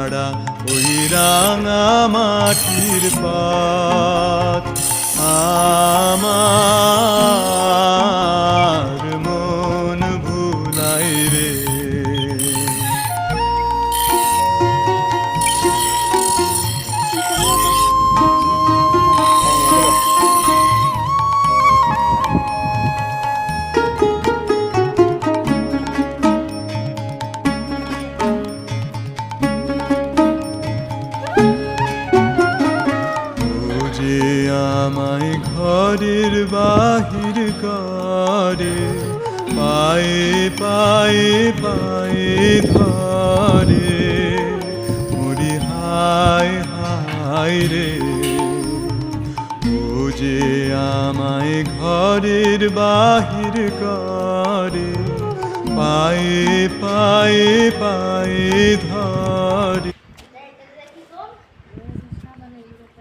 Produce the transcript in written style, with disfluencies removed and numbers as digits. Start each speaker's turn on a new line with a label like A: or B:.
A: ছাড়া ওই রাঙা মাটির পথ আমার মন ভুলাই রে। আমায় ঘরের বাহির করে পায়ে পায়ে পায়ে ধরে মরি হায় হায় রে। ও যে আমায় ঘরের বাহির করে পায়ে